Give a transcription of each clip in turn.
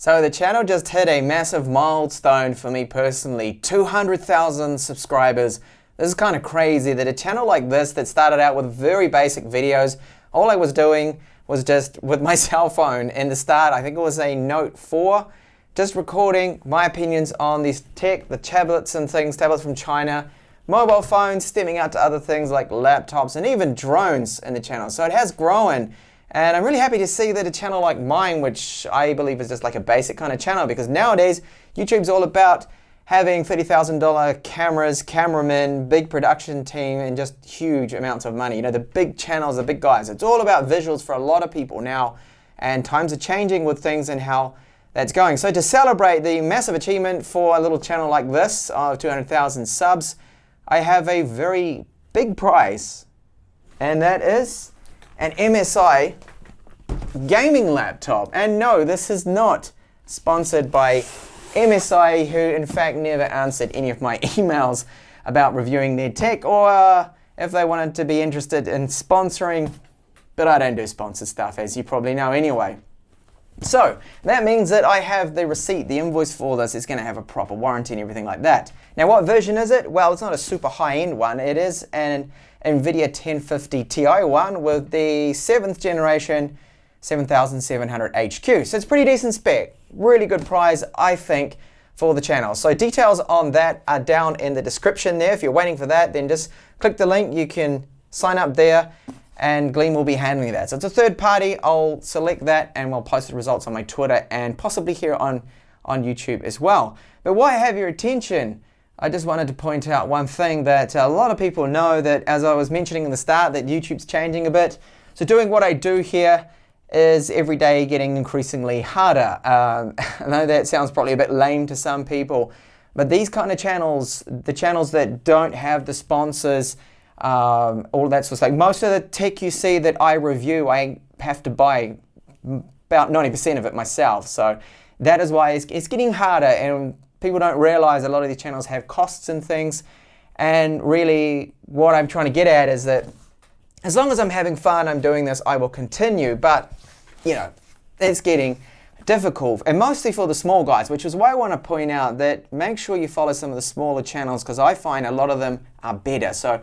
So the channel just hit a massive milestone for me personally, 200,000 subscribers. This is kind of crazy that a channel like this that started out with very basic videos, all I was doing was just with my cell phone in the start, I think it was a Note 4, just recording my opinions on these tech, the tablets and things, tablets from China, mobile phones, stemming out to other things like laptops and even drones in the channel. So it has grown. And I'm really happy to see that a channel like mine, which I believe is just like a basic kind of channel, because nowadays YouTube's all about having $30,000 cameras, cameramen, big production team, and just huge amounts of money. You know, the big channels, the big guys. It's all about visuals for a lot of people now, and times are changing with things and how that's going. So to celebrate the massive achievement for a little channel like this of 200,000 subs, I have a very big prize, and that is an MSI gaming laptop. And no, this is not sponsored by MSI, who in fact never answered any of my emails about reviewing their tech, or if they wanted to be interested in sponsoring, but I don't do sponsored stuff, as you probably know anyway. So that means that I have the receipt, the invoice for this. It's going to have a proper warranty and everything like that. Now, what version is it? Well, it's not a super high-end one. It is an NVIDIA 1050 Ti one with the 7th generation 7700 HQ. So it's pretty decent spec. Really good price, I think, for the channel. So details on that are down in the description there. If you're waiting for that, then just click the link. You can sign up there, and Gleam will be handling that. So it's a third party. I'll select that and we'll post the results on my Twitter and possibly here on YouTube as well. But why have your attention? I just wanted to point out one thing that a lot of people know, that as I was mentioning in the start, that YouTube's changing a bit. So doing what I do here is every day getting increasingly harder. I know that sounds probably a bit lame to some people, but these kind of channels, the channels that don't have the sponsors, all that sort of stuff. Most of the tech you see that I review, I have to buy about 90% of it myself. So that is why it's getting harder, and people don't realize a lot of these channels have costs and things. And really what I'm trying to get at is that as long as I'm having fun, I'm doing this, I will continue. But, you know, it's getting difficult, and mostly for the small guys, which is why I want to point out that make sure you follow some of the smaller channels, because I find a lot of them are better. So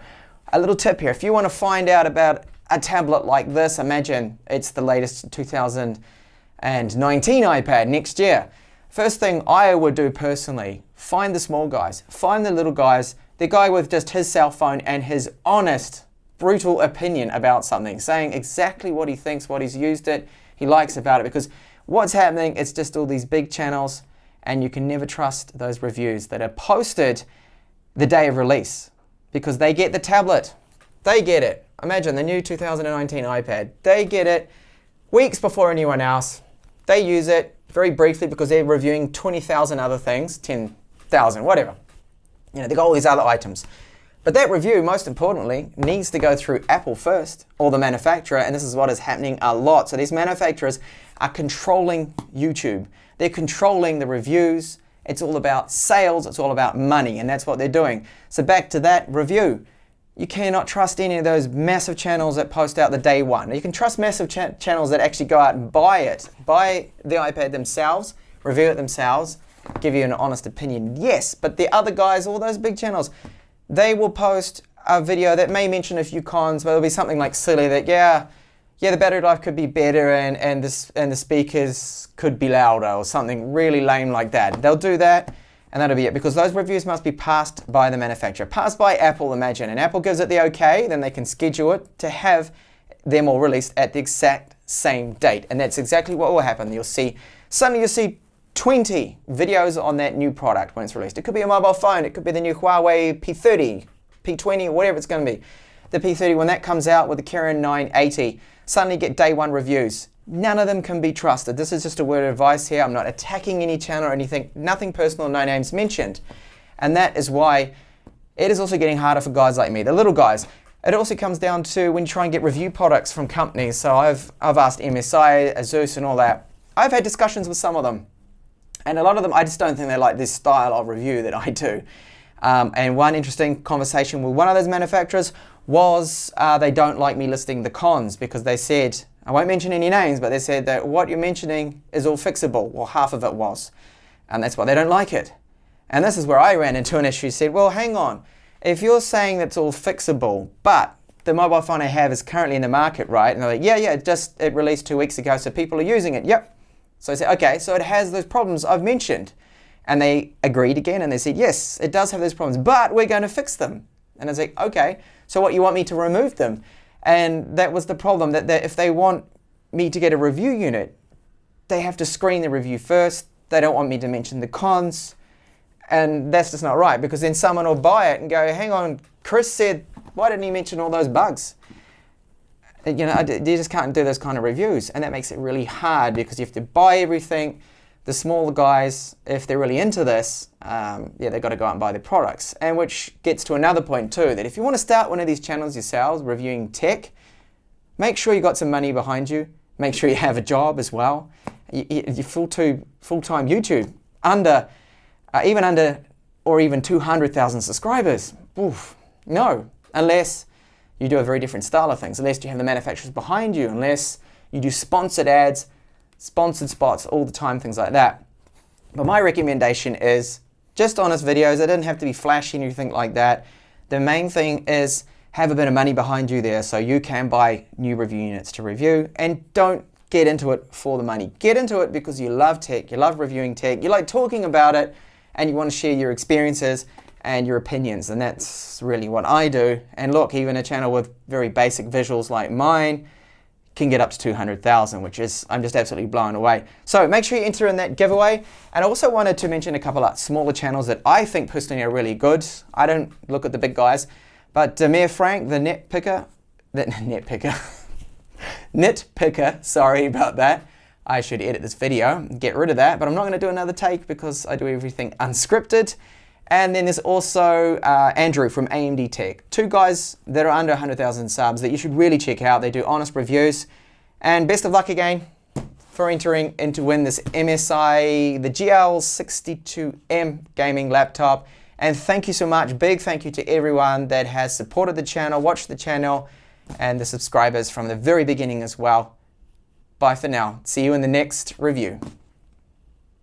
a little tip here, if you want to find out about a tablet like this, imagine it's the latest 2019 iPad next year. First thing I would do personally, find the small guys, find the little guys, the guy with just his cell phone and his honest, brutal opinion about something, saying exactly what he thinks, what he's used it, he likes about it, because what's happening, it's just all these big channels, and you can never trust those reviews that are posted the day of release, because they get the tablet, they get it. Imagine the new 2019 iPad, they get it weeks before anyone else, they use it very briefly because they're reviewing 20,000 other things, 10,000, whatever. You know, they've got all these other items. But that review, most importantly, needs to go through Apple first, or the manufacturer, and this is what is happening a lot. So these manufacturers are controlling YouTube. They're controlling the reviews. It's all about sales, it's all about money, and that's what they're doing. So back to that review. You cannot trust any of those massive channels that post out the day one. You can trust massive channels that actually go out and buy it, buy the iPad themselves, review it themselves, give you an honest opinion. Yes, but the other guys, all those big channels, they will post a video that may mention a few cons, but it'll be something like silly that, yeah, the battery life could be better and the speakers could be louder, or something really lame like that. They'll do that, and that'll be it, because those reviews must be passed by the manufacturer, passed by Apple, imagine, and Apple gives it the okay, then they can schedule it to have them all released at the exact same date. And that's exactly what will happen. Suddenly you'll see 20 videos on that new product when it's released. It could be a mobile phone, it could be the new Huawei P30, P20, whatever it's going to be. The P30, when that comes out with the Kirin 980, suddenly get day one reviews. None of them can be trusted. This is just a word of advice here. I'm not attacking any channel or anything, nothing personal, no names mentioned. And that is why it is also getting harder for guys like me, the little guys. It also comes down to when you try and get review products from companies. So I've asked MSI, Asus and all that. I've had discussions with some of them. And a lot of them, I just don't think they like this style of review that I do. And one interesting conversation with one of those manufacturers was they don't like me listing the cons, because they said I won't mention any names, but they said that what you're mentioning is all fixable, or half of it was. And that's why they don't like it. And this is where I ran into an issue. Said, well, hang on. If you're saying that's all fixable, but the mobile phone I have is currently in the market, right? And they're like, yeah, it released 2 weeks ago, so people are using it. Yep. So I said, okay, so it has those problems I've mentioned. And they agreed again, and they said, yes, it does have those problems, but we're going to fix them. And I was like, okay, so what, you want me to remove them? And that was the problem, that if they want me to get a review unit, they have to screen the review first. They don't want me to mention the cons. And that's just not right, because then someone will buy it and go, hang on, Chris said, why didn't he mention all those bugs? You know, you just can't do those kind of reviews. And that makes it really hard, because you have to buy everything. The smaller guys, if they're really into this, they've got to go out and buy the products. And which gets to another point too, that if you want to start one of these channels yourselves, reviewing tech, make sure you got some money behind you. Make sure you have a job as well. You're full-time YouTube, even 200,000 subscribers. Oof, no, unless you do a very different style of things, unless you have the manufacturers behind you, unless you do sponsored ads, sponsored spots all the time, things like that. But my recommendation is just honest videos. They don't have to be flashy or anything like that. The main thing is have a bit of money behind you there so you can buy new review units to review, and don't get into it for the money. Get into it because you love tech, you love reviewing tech, you like talking about it, and you want to share your experiences and your opinions, and that's really what I do. And look, even a channel with very basic visuals like mine can get up to 200,000, which is, I'm just absolutely blown away. So make sure you enter in that giveaway. And I also wanted to mention a couple of smaller channels that I think personally are really good. I don't look at the big guys, but Demir Frank, the nitpicker, sorry about that. I should edit this video and get rid of that, but I'm not going to do another take because I do everything unscripted. And then there's also Andrew from AMD Tech. Two guys that are under 100,000 subs that you should really check out. They do honest reviews. And best of luck again for entering to win this MSI, the GL62M gaming laptop. And thank you so much. Big thank you to everyone that has supported the channel, watched the channel, and the subscribers from the very beginning as well. Bye for now. See you in the next review.